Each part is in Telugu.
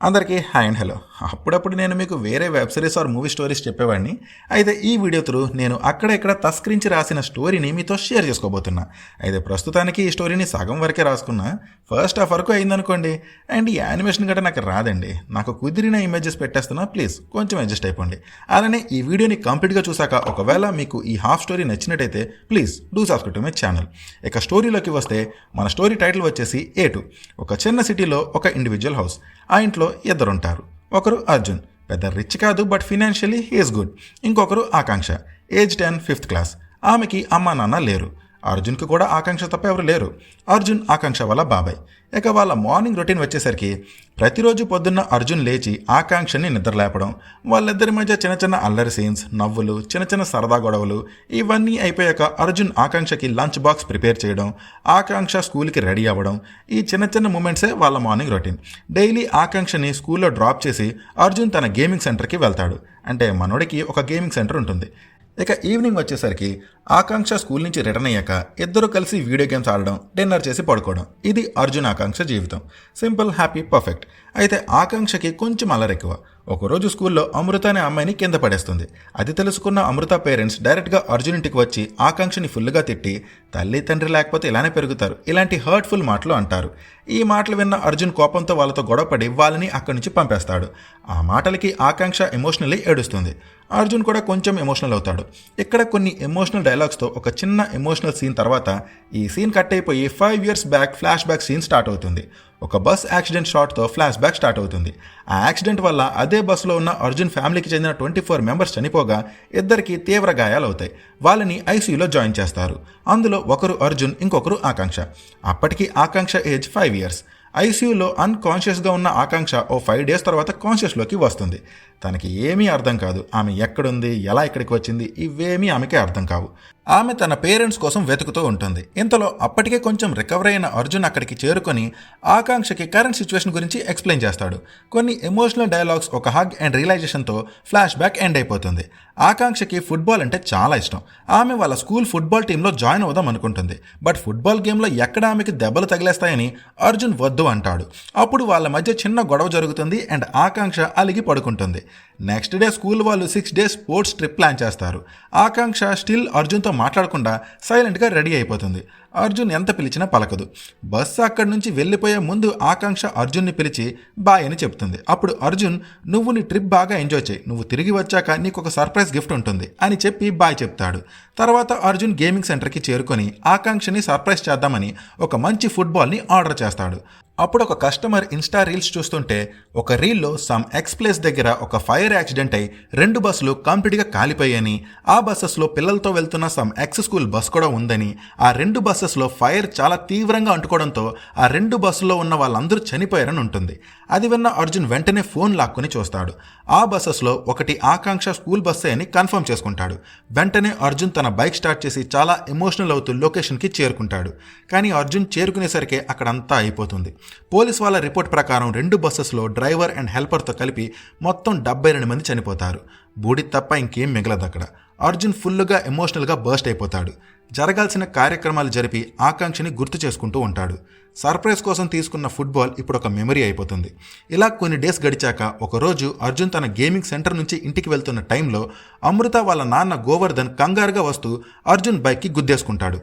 అందరికీ హాయ్ అండ్ హలో. అప్పుడప్పుడు నేను మీకు వేరే web series or movie stories చెప్పేవాడిని. అయితే ఈ వీడియో త్రూ నేను అక్కడ ఇక్కడ తస్కరించి రాసిన స్టోరీని మీతో షేర్ చేసుకోబోతున్నా. అయితే ప్రస్తుతానికి ఈ స్టోరీని సగం వరకే రాసుకున్నా. ఫస్ట్ హాఫ్ వరకు అయిందనుకోండి. అండ్ ఈ యానిమేషన్ గట్రా నాకు రాదండి. నాకు కుదిరిన ఇమేజెస్ పెట్టేస్తున్నా, ప్లీజ్ కొంచెం అడ్జస్ట్ అయిపోండి. అలానే ఈ వీడియోని కంప్లీట్గా చూసాక ఒకవేళ మీకు ఈ హాఫ్ స్టోరీ నచ్చినట్టయితే please do subscribe to my channel. ఇక స్టోరీలోకి వస్తే మన స్టోరీ టైటిల్ వచ్చేసి A2. ఒక చిన్న సిటీలో ఒక ఇండివిజువల్ హౌస్. ఆ ఇంట్లో ఇద్దరు ఉంటారు. ఒకరు అర్జున్, పెద్ద రిచ్ కాదు బట్ ఫినాన్షియలీ హీఈస్ గుడ్. ఇంకొకరు ఆకాంక్ష, ఏజ్ 10, 5th క్లాస్. ఆమెకి అమ్మా నాన్న లేరు. అర్జున్కి కూడా ఆకాంక్ష తప్ప ఎవరు లేరు. అర్జున్ ఆకాంక్ష వాళ్ళ బాబాయ్. ఇక వాళ్ళ మార్నింగ్ రొటీన్ వచ్చేసరికి ప్రతిరోజు పొద్దున్న అర్జున్ లేచి ఆకాంక్షని నిద్రలేపడం, వాళ్ళిద్దరి మధ్య చిన్న చిన్న అల్లరి సీన్స్, నవ్వులు, చిన్న చిన్న సరదా గొడవలు, ఇవన్నీ అయిపోయాక అర్జున్ ఆకాంక్షకి లంచ్ బాక్స్ ప్రిపేర్ చేయడం, ఆకాంక్ష స్కూల్కి రెడీ అవ్వడం, ఈ చిన్న చిన్న మూమెంట్సే వాళ్ళ మార్నింగ్ రొటీన్. డైలీ ఆకాంక్షని స్కూల్లో డ్రాప్ చేసి అర్జున్ తన గేమింగ్ సెంటర్కి వెళ్తాడు. అంటే మనోడికి ఒక గేమింగ్ సెంటర్ ఉంటుంది. ఇక ఈవినింగ్ వచ్చేసరికి ఆకాంక్ష స్కూల్ నుంచి రిటర్న్ అయ్యాక ఇద్దరు కలిసి వీడియో గేమ్స్ ఆడడం, డిన్నర్ చేసి పడుకోవడం. ఇది అర్జున్ ఆకాంక్ష జీవితం. Simple, happy, perfect. అయితే ఆకాంక్షకి కొంచెం అల్లరెక్కువ. ఒకరోజు స్కూల్లో అమృత అనే అమ్మాయిని కింద పడేస్తుంది. అది తెలుసుకున్న అమృత పేరెంట్స్ డైరెక్ట్గా అర్జున్ ఇంటికి వచ్చి ఆకాంక్షని ఫుల్గా తిట్టి, తల్లి తండ్రి లేకపోతే ఇలానే పెరుగుతారు, ఇలాంటి హర్ట్ఫుల్ మాటలు అంటారు. ఈ మాటలు విన్న అర్జున్ కోపంతో వాళ్ళతో గొడవపడి వాళ్ళని అక్కడి నుంచి పంపేస్తాడు. ఆ మాటలకి ఆకాంక్ష ఎమోషనల్లీ ఏడుస్తుంది. అర్జున్ కూడా కొంచెం ఎమోషనల్ అవుతాడు. ఇక్కడ కొన్ని ఎమోషనల్ డైలాగ్స్తో ఒక చిన్న ఎమోషనల్ సీన్ తర్వాత ఈ సీన్ కట్ అయిపోయి 5 years back flash back scene start అవుతుంది. ఒక బస్ యాక్సిడెంట్ షాట్తో ఫ్లాష్ బ్యాక్ స్టార్ట్ అవుతుంది. ఆ యాక్సిడెంట్ వల్ల అదే బస్సులో ఉన్న అర్జున్ ఫ్యామిలీకి చెందిన 24 members చనిపోగా ఇద్దరికి తీవ్ర గాయాలవుతాయి. వాళ్ళని ఐసీయూలో జాయిన్ చేస్తారు. అందులో ఒకరు అర్జున్, ఇంకొకరు ఆకాంక్ష. అప్పటికి ఆకాంక్ష ఏజ్ 5 years. ఐసీయూలో అన్కాన్షియస్గా ఉన్న ఆకాంక్ష ఓ 5 days తర్వాత కాన్షియస్లోకి వస్తుంది. తనకి ఏమీ అర్థం కాదు. ఆమె ఎక్కడుంది, ఎలా ఇక్కడికి వచ్చింది, ఇవేమీ ఆమెకే అర్థం కావు. ఆమె తన పేరెంట్స్ కోసం వెతుకుతూ ఉంటుంది. ఇంతలో అప్పటికే కొంచెం రికవర్ అయిన అర్జున్ అక్కడికి చేరుకొని ఆకాంక్షకి కరెంట్ సిచ్యువేషన్ గురించి ఎక్స్ప్లెయిన్ చేస్తాడు. కొన్ని ఎమోషనల్ డైలాగ్స్, ఒక హగ్ అండ్ రియలైజేషన్తో ఫ్లాష్ బ్యాక్ ఎండ్ అయిపోతుంది. ఆకాంక్షకి ఫుట్బాల్ అంటే చాలా ఇష్టం. ఆమె వాళ్ళ స్కూల్ ఫుట్బాల్ టీంలో జాయిన్ అవుదాం అనుకుంటుంది. బట్ ఫుట్బాల్ గేమ్లో ఎక్కడ ఆమెకి దెబ్బలు తగిలేస్తాయని అర్జున్ వద్దు అంటాడు. అప్పుడు వాళ్ళ మధ్య చిన్న గొడవ జరుగుతుంది అండ్ ఆకాంక్ష అలిగి పడుకుంటుంది. నెక్స్ట్ డే స్కూల్ వాళ్ళు 6 days స్పోర్ట్స్ ట్రిప్ ప్లాన్ చేస్తారు. ఆకాంక్ష స్టిల్ అర్జున్తో మాట్లాడకుండా సైలెంట్గా రెడీ అయిపోతుంది. అర్జున్ ఎంత పిలిచినా పలకదు. బస్సు అక్కడి నుంచి వెళ్ళిపోయే ముందు ఆకాంక్ష అర్జున్ని పిలిచి బాయ్ అని చెప్తుంది. అప్పుడు అర్జున్, నువ్వు నీ ట్రిప్ బాగా ఎంజాయ్ చేయి, నువ్వు తిరిగి వచ్చాక నీకు ఒక సర్ప్రైజ్ గిఫ్ట్ ఉంటుంది అని చెప్పి బాయ్ చెప్తాడు. తర్వాత అర్జున్ గేమింగ్ సెంటర్కి చేరుకొని ఆకాంక్షని సర్ప్రైజ్ చేద్దామని ఒక మంచి ఫుట్బాల్ని ఆర్డర్ చేస్తాడు. అప్పుడు ఒక కస్టమర్ ఇన్స్టా రీల్స్ చూస్తుంటే ఒక రీల్లో సమ్ ఎక్స్ ప్లేస్ దగ్గర ఒక ఫైర్ యాక్సిడెంట్ అయి 2 బస్సులు కంప్లీట్గా కాలిపోయాయని, ఆ బస్సెస్లో పిల్లలతో వెళ్తున్న సమ్ ఎక్స్ స్కూల్ బస్ కూడా ఉందని, ఆ 2 బస్సెస్లో ఫైర్ చాలా తీవ్రంగా అంటుకోవడంతో ఆ 2 బస్సుల్లో ఉన్న వాళ్ళందరూ చనిపోయారని ఉంటుంది. అది విన్న అర్జున్ వెంటనే ఫోన్ లాక్కొని చూస్తాడు. ఆ బస్సెస్లో ఒకటి ఆకాంక్ష స్కూల్ బస్సే అని కన్ఫర్మ్ చేసుకుంటాడు. వెంటనే అర్జున్ తన బైక్ స్టార్ట్ చేసి చాలా ఎమోషనల్ అవుతూ లొకేషన్కి చేరుకుంటాడు. కానీ అర్జున్ చేరుకునేసరికి అక్కడంతా అయిపోతుంది. పోలీస్ వాళ్ళ రిపోర్ట్ ప్రకారం 2 బస్సెస్లో డ్రైవర్ అండ్ హెల్పర్తో కలిపి మొత్తం 72 మంది చనిపోతారు. బూడి తప్ప ఇంకేం మిగలదు అక్కడ. అర్జున్ ఫుల్గా ఎమోషనల్గా బర్స్ట్ అయిపోతాడు. జరగాల్సిన కార్యక్రమాలు జరిపి ఆకాంక్షని గుర్తు చేసుకుంటూ ఉంటాడు. సర్ప్రైజ్ కోసం తీసుకున్న ఫుట్బాల్ ఇప్పుడు ఒక మెమరీ అయిపోతుంది. ఇలా కొన్ని డేస్ గడిచాక ఒకరోజు అర్జున్ తన గేమింగ్ సెంటర్ నుంచి ఇంటికి వెళ్తున్న టైంలో అమృత వాళ్ళ నాన్న గోవర్ధన్ కంగారుగా వస్తూ అర్జున్ బైక్కి గుద్దేసుకుంటాడు.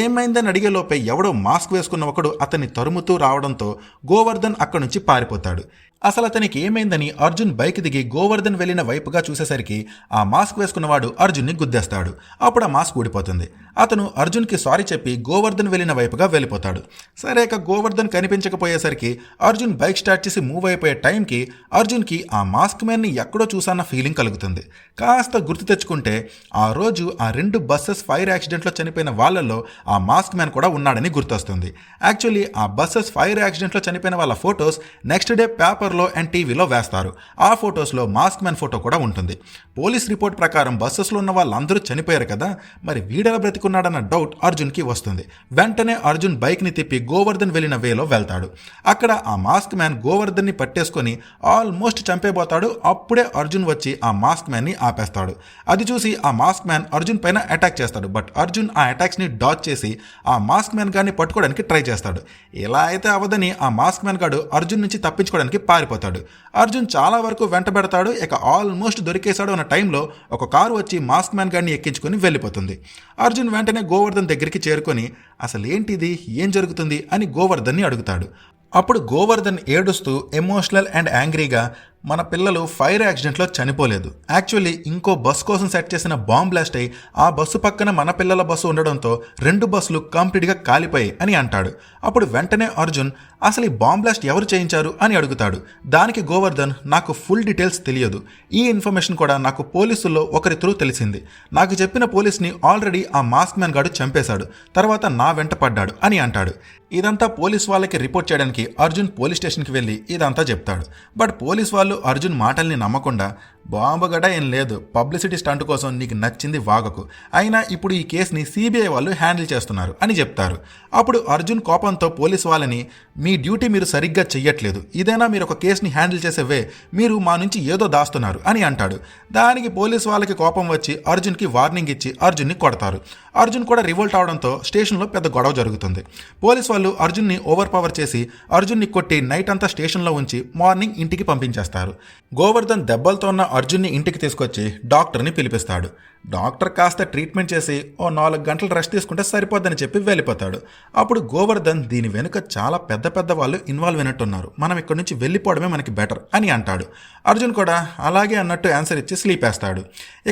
ఏమైందని అడిగే లోపే ఎవడో మాస్క్ వేసుకున్న ఒకడు అతన్ని తరుముతూ రావడంతో గోవర్ధన్ అక్కడి నుంచి పారిపోతాడు. అసలు అతనికి ఏమైందని అర్జున్ బైక్ దిగి గోవర్ధన్ వెళ్ళిన వైపుగా చూసేసరికి ఆ మాస్క్ వేసుకున్నవాడు అర్జున్ని గుద్దేస్తాడు. అప్పుడు ఆ మాస్క్ ఊడిపోతుంది. అతను అర్జున్కి సారీ చెప్పి గోవర్ధన్ వెళ్ళిన వైపుగా వెళ్ళిపోతాడు. సరే, ఇక గోవర్ధన్ కనిపించకపోయేసరికి అర్జున్ బైక్ స్టార్ట్ చేసి మూవ్ అయిపోయే టైంకి అర్జున్కి ఆ మాస్క్ మ్యాన్ని ఎక్కడో చూసాన్న ఫీలింగ్ కలుగుతుంది. కాస్త గుర్తు తెచ్చుకుంటే ఆ రోజు ఆ 2 బస్సెస్ ఫైర్ యాక్సిడెంట్లో చనిపోయిన వాళ్ళల్లో ఆ మాస్క్ మ్యాన్ కూడా ఉన్నాడని గుర్తొస్తుంది. యాక్చువల్లీ ఆ బస్సెస్ ఫైర్ యాక్సిడెంట్లో చనిపోయిన వాళ్ళ ఫొటోస్ నెక్స్ట్ డే పేపర్లో అండ్ టీవీలో వేస్తారు. ఆ ఫొటోస్లో మాస్క్ మ్యాన్ ఫోటో కూడా ఉంటుంది. పోలీస్ రిపోర్ట్ ప్రకారం బస్సెస్లో ఉన్న వాళ్ళందరూ చనిపోయారు కదా, మరి వీడెలా బ్రతికున్నాడన్న డౌట్ అర్జున్కి వస్తుంది. వెంటనే అర్జున్ బైక్ని తిప్పి గోవర్ధన్ వెళ్ళిన వేలో వెళ్తాడు. అక్కడ ఆ మాస్క్ మ్యాన్ గోవర్ధన్ని పట్టేసుకొని ఆల్మోస్ట్ చంపేపోతాడు. అప్పుడే అర్జున్ వచ్చి ఆ మాస్క్ మ్యాన్ని ఆపేస్తాడు. అది చూసి ఆ మాస్క్ మ్యాన్ అర్జున్ పైన అటాక్ చేస్తాడు. బట్ అర్జున్ ఆ అటాక్స్ని డాచ్ చేసి ఆ మాస్క్ మ్యాన్ గారిని పట్టుకోవడానికి ట్రై చేస్తాడు. ఇలా అయితే అవదని ఆ మాస్క్ మ్యాన్ గాడు అర్జున్ నుంచి తప్పించుకోవడానికి పారిపోతాడు. అర్జున్ చాలా వరకు వెంటబెడతాడు. ఇక ఆల్మోస్ట్ దొరికేశాడు అన్న టైంలో ఒక కారు వచ్చి మాస్క్ మ్యాన్ గారిని ఎక్కించుకొని వెళ్ళిపోతుంది. అర్జున్ వెంటనే గోవర్ధన్ దగ్గరికి చేరుకొని అసలు ఏంటిది, ఏం జరుగుతుంది అని గోవర్ధన్ని అడుగుతాడు. అప్పుడు గోవర్ధన్ ఏడుస్తూ ఎమోషనల్ అండ్ యాంగ్రీగా మన పిల్లలు ఫైర్ యాక్సిడెంట్లో చనిపోలేదు, యాక్చువల్లీ ఇంకో బస్సు కోసం సెట్ చేసిన బాంబ్ బ్లాస్ట్ అయి ఆ బస్సు పక్కన మన పిల్లల బస్సు ఉండడంతో 2 బస్సులు కంప్లీట్గా కాలిపోయాయి అని అంటాడు. అప్పుడు వెంటనే అర్జున్ అసలు ఈ బాంబ్ బ్లాస్ట్ ఎవరు చేయించారు అని అడుగుతాడు. దానికి గోవర్ధన్ నాకు ఫుల్ డీటెయిల్స్ తెలియదు, ఈ ఇన్ఫర్మేషన్ కూడా నాకు పోలీసుల్లో ఒకరి త్రూ తెలిసింది. నాకు చెప్పిన పోలీస్ని ఆల్రెడీ ఆ మాస్క్ మ్యాన్ గాడు చంపేశాడు, తర్వాత నా వెంట పడ్డాడు అని అంటాడు. ఇదంతా పోలీస్ వాళ్ళకి రిపోర్ట్ చేయడానికి అర్జున్ పోలీస్ స్టేషన్కి వెళ్ళి ఇదంతా చెప్తాడు. బట్ పోలీస్ వాళ్ళు అర్జున్ మాటల్ని నమ్మకుండా బాంబు గడ ఏం లేదు, పబ్లిసిటీ స్టంట్ కోసం నీకు నచ్చింది వాగకు, అయినా ఇప్పుడు ఈ కేసుని సిబిఐ వాళ్ళు హ్యాండిల్ చేస్తున్నారు అని చెప్తారు. అప్పుడు అర్జున్ కోపంతో పోలీస్ వాళ్ళని మీ డ్యూటీ మీరు సరిగ్గా చెయ్యట్లేదు, ఇదైనా మీరు ఒక కేసుని హ్యాండిల్ చేసేవే, మీరు మా నుంచి ఏదో దాస్తున్నారు అని అంటాడు. దానికి పోలీస్ వాళ్ళకి కోపం వచ్చి అర్జున్కి వార్నింగ్ ఇచ్చి అర్జున్ని కొడతారు. అర్జున్ కూడా రివోల్ట్ అవడంతో స్టేషన్లో పెద్ద గొడవ జరుగుతుంది. పోలీస్ వాళ్ళు అర్జున్ని ఓవర్ పవర్ చేసి అర్జున్ని కొట్టి నైట్ అంతా స్టేషన్లో ఉంచి మార్నింగ్ ఇంటికి పంపించేస్తారు. గోవర్ధన్ దెబ్బలతో ఉన్న అర్జున్ని ఇంటికి తీసుకొచ్చి డాక్టర్ని పిలిపిస్తాడు. డాక్టర్ కాస్త ట్రీట్మెంట్ చేసి ఓ 4 గంటలు రెస్ట్ తీసుకుంటే సరిపోద్దని చెప్పి వెళ్ళిపోతాడు. అప్పుడు గోవర్ధన్ దీని వెనుక చాలా పెద్ద పెద్ద వాళ్ళు ఇన్వాల్వ్ అయినట్టున్నారు, మనం ఇక్కడి నుంచి వెళ్ళిపోవడమే మనకి బెటర్ అని అంటాడు. అర్జున్ కూడా అలాగే అన్నట్టు ఆన్సర్ ఇచ్చి స్లీప్ వేస్తాడు.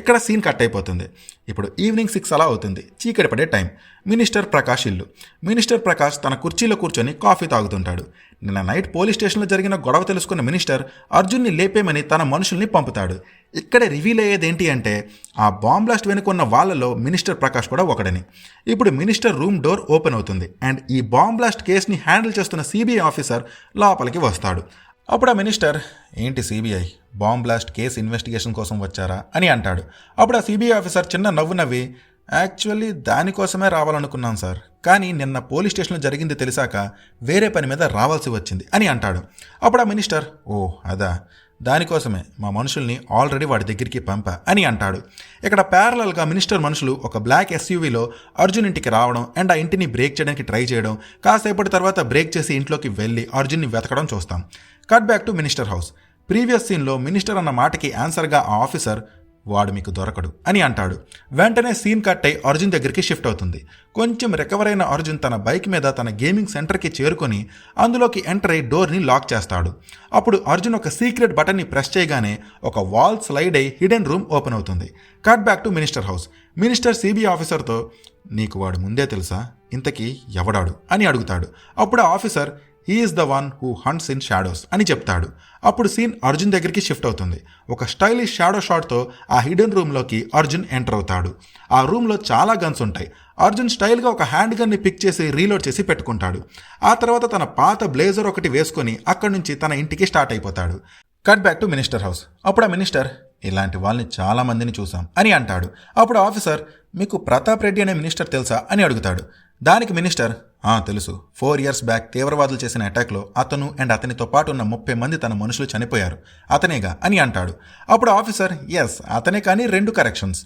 ఇక్కడ సీన్ కట్ అయిపోతుంది. ఇప్పుడు ఈవినింగ్ 6 అలా అవుతుంది, చీకటి పడే టైం. మినిస్టర్ ప్రకాష్ ఇల్లు. మినిస్టర్ ప్రకాష్ తన కుర్చీలో కూర్చొని కాఫీ తాగుతుంటాడు. నిన్న నైట్ పోలీస్ స్టేషన్లో జరిగిన గొడవ తెలుసుకున్న మినిస్టర్ అర్జున్ని లేపేమని తన మనుషుల్ని పంపుతాడు. ఇక్కడ రివీల్ అయ్యేది ఏంటి అంటే ఆ బాంబ్ బ్లాస్ట్ వెనుకున్న వాళ్ళలో మినిస్టర్ ప్రకాష్ కూడా ఒకడని. ఇప్పుడు మినిస్టర్ రూమ్ డోర్ ఓపెన్ అవుతుంది అండ్ ఈ బాంబ్ బ్లాస్ట్ కేసుని హ్యాండిల్ చేస్తున్న సిబిఐ ఆఫీసర్ లోపలికి వస్తాడు. అప్పుడు ఆ మినిస్టర్ ఏంటి CBI bomb blast case investigation కోసం వచ్చారా అని అంటాడు. అప్పుడు ఆ సిబిఐ ఆఫీసర్ చిన్న నవ్వు నవ్వి యాక్చువల్లీ దానికోసమే రావాలనుకున్నాం సార్, కానీ నిన్న పోలీస్ స్టేషన్లో జరిగింది తెలిసాక వేరే పని మీద రావాల్సి వచ్చింది అని అంటాడు. అప్పుడు ఆ మినిస్టర్ ఓ అదా, దానికోసమే మా మనుషుల్ని ఆల్రెడీ వాడి దగ్గరికి పంపా అని అంటాడు. ఇక్కడ ప్యారలల్గా మినిస్టర్ మనుషులు ఒక బ్లాక్ ఎస్యూవీలో అర్జున్ ఇంటికి రావడం అండ్ ఆ ఇంటిని బ్రేక్ చేయడానికి ట్రై చేయడం, కాసేపటి తర్వాత బ్రేక్ చేసి ఇంట్లోకి వెళ్ళి అర్జున్ని వెతకడం చూస్తాం. Cut back to minister house. Previous సీన్లో మినిస్టర్ అన్న మాటకి ఆన్సర్గా ఆ ఆఫీసర్ వాడు మీకు దొరకడు అని అంటాడు. వెంటనే సీన్ కట్ అయి అర్జున్ దగ్గరికి షిఫ్ట్ అవుతుంది. కొంచెం రికవర్ అయిన అర్జున్ తన బైక్ మీద తన గేమింగ్ సెంటర్కి చేరుకొని అందులోకి ఎంటర్ అయి డోర్ని లాక్ చేస్తాడు. అప్పుడు అర్జున్ ఒక సీక్రెట్ బటన్ని ప్రెస్ చేయగానే ఒక వాల్ స్లైడ్ అయి హిడెన్ రూమ్ ఓపెన్ అవుతుంది. Cut back to minister house. Minister CBI ఆఫీసర్తో నీకు వాడు ముందే తెలుసా, ఇంతకీ ఎవడాడు అని అడుగుతాడు. అప్పుడు ఆ officer he is the one who haunts in shadows అని చెప్తాడు. అప్పుడు సీన్ అర్జున్ దగ్గరికి షిఫ్ట్ అవుతుంది. ఒక స్టైలిష్ షాడో షాట్తో ఆ హిడెన్ రూమ్లోకి అర్జున్ ఎంటర్ అవుతాడు. ఆ రూమ్లో చాలా గన్స్ ఉంటాయి. అర్జున్ స్టైల్గా ఒక హ్యాండ్ గన్ని పిక్ చేసి రీలోడ్ చేసి పెట్టుకుంటాడు. ఆ తర్వాత తన పాత బ్లేజర్ ఒకటి వేసుకొని అక్కడి నుంచి తన ఇంటికి స్టార్ట్ అయిపోతాడు. Cut back to minister house. అప్పుడు ఆ మినిస్టర్ ఇలాంటి వాళ్ళని చాలా మందిని చూసాం అని అంటాడు. అప్పుడు ఆఫీసర్ మీకు ప్రతాప్ రెడ్డి అనే మినిస్టర్ తెలుసా అని అడుగుతాడు. దానికి మినిస్టర్ తెలుసు, 4 years బ్యాక్ తీవ్రవాదులు చేసిన అటాక్లో అతను అండ్ అతనితో పాటు ఉన్న 30 మంది తన మనుషులు చనిపోయారు, అతనేగా అని అంటాడు. అప్పుడు ఆఫీసర్ ఎస్ అతనే, కానీ 2 కరెక్షన్స్.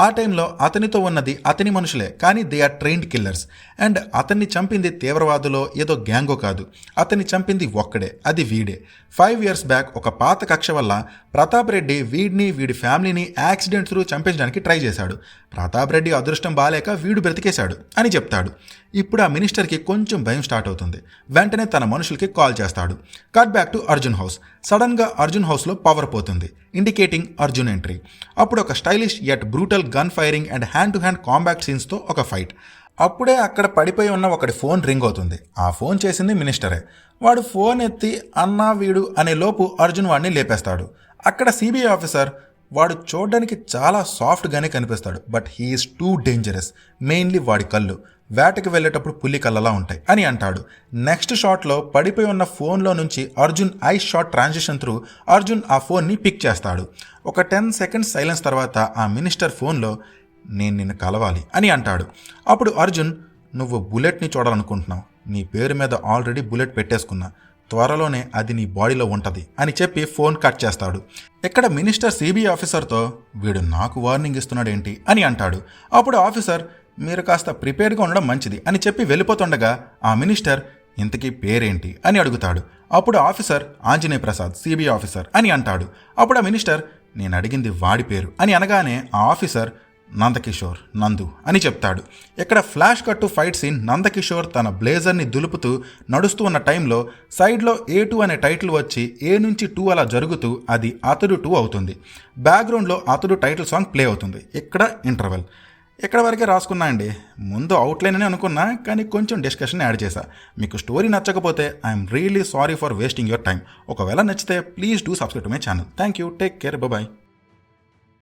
ఆ టైంలో అతనితో ఉన్నది అతని మనుషులే, కానీ they are trained killers. And అతన్ని చంపింది తీవ్రవాదులో ఏదో గ్యాంగో కాదు, అతన్ని చంపింది ఒక్కడే, అది వీడే. 5 years బ్యాక్ ఒక పాత కక్ష వల్ల ప్రతాప్ రెడ్డి వీడిని వీడి ఫ్యామిలీని యాక్సిడెంట్ త్రూ చంపించడానికి ట్రై చేశాడు. ప్రతాప్ రెడ్డి అదృష్టం బాలేక వీడు బ్రతికేశాడు అని చెప్తాడు. ఇప్పుడు ఆ మినిస్టర్కి కొంచెం భయం స్టార్ట్ అవుతుంది. వెంటనే తన మనుషులకి కాల్ చేస్తాడు. Cut back to Arjun house. సడన్గా అర్జున్ హౌస్లో పవర్ పోతుంది, ఇండికేటింగ్ అర్జున్ ఎంట్రీ. అప్పుడు ఒక stylish yet brutal gun firing and hand to hand combat సీన్స్తో ఒక ఫైట్. అప్పుడే అక్కడ పడిపోయి ఉన్న ఒకటి ఫోన్ రింగ్ అవుతుంది. ఆ ఫోన్ చేసింది మినిస్టరే. వాడు ఫోన్ ఎత్తి అన్నా వీడు అనే లోపు అర్జున్ వాడిని లేపేస్తాడు. అక్కడ సిబిఐ ఆఫీసర్ వాడు చూడడానికి చాలా సాఫ్ట్గానే కనిపిస్తాడు, but he's too dangerous, mainly వాడి కళ్ళు వేటకి వెళ్ళేటప్పుడు పులి కళ్ళలా ఉంటాయి అని అంటాడు. నెక్స్ట్ షాట్లో పడిపోయి ఉన్న ఫోన్లో నుంచి Arjun ice shot transition through Arjun ఆ ఫోన్ని పిక్ చేస్తాడు. ఒక 10 seconds సైలెన్స్ తర్వాత ఆ మినిస్టర్ ఫోన్లో నేను నిన్ను కలవాలి అని అంటాడు. అప్పుడు అర్జున్ నువ్వు బుల్లెట్ని చూడాలనుకుంటున్నావు, నీ పేరు మీద ఆల్రెడీ బుల్లెట్ పెట్టేసుకున్నా, త్వరలోనే అది నీ బాడీలో ఉంటుంది అని చెప్పి ఫోన్ కట్ చేస్తాడు. ఇక్కడ మినిస్టర్ సిబిఐ ఆఫీసర్తో వీడు నాకు వార్నింగ్ ఇస్తున్నాడేంటి అని అంటాడు. అప్పుడు ఆఫీసర్ మీరు కాస్త ప్రిపేర్గా ఉండడం మంచిది అని చెప్పి వెళ్ళిపోతుండగా ఆ మినిస్టర్ ఇంతకీ పేరేంటి అని అడుగుతాడు. అప్పుడు officer Anjaneya Prasad CBI officer అని అంటాడు. అప్పుడు ఆ మినిస్టర్ నేను అడిగింది వాడి పేరు అని అనగానే ఆ ఆఫీసర్ నందకిషోర్ నందు అని చెప్తాడు. ఇక్కడ ఫ్లాష్ కట్టు ఫైట్ సీన్ నందకిషోర్ తన బ్లేజర్ని దులుపుతూ నడుస్తూ ఉన్న టైంలో సైడ్లో A2 అనే టైటిల్ వచ్చి A నుంచి 2 అలా జరుగుతూ అది అతడు 2 అవుతుంది. బ్యాక్గ్రౌండ్లో అతడు టైటిల్ సాంగ్ ప్లే అవుతుంది. ఇక్కడ ఇంటర్వెల్. ఇక్కడ వరకే రాసుకున్నా అండి. ముందు అవుట్లైన్ అని అనుకున్నా, కానీ కొంచెం డిస్కషన్ యాడ్ చేశా. మీకు స్టోరీ నచ్చకపోతే I'm really sorry for wasting your time. ఒకవేళ నచ్చితే please do subscribe to my channel. Thank you. Take care. Bye.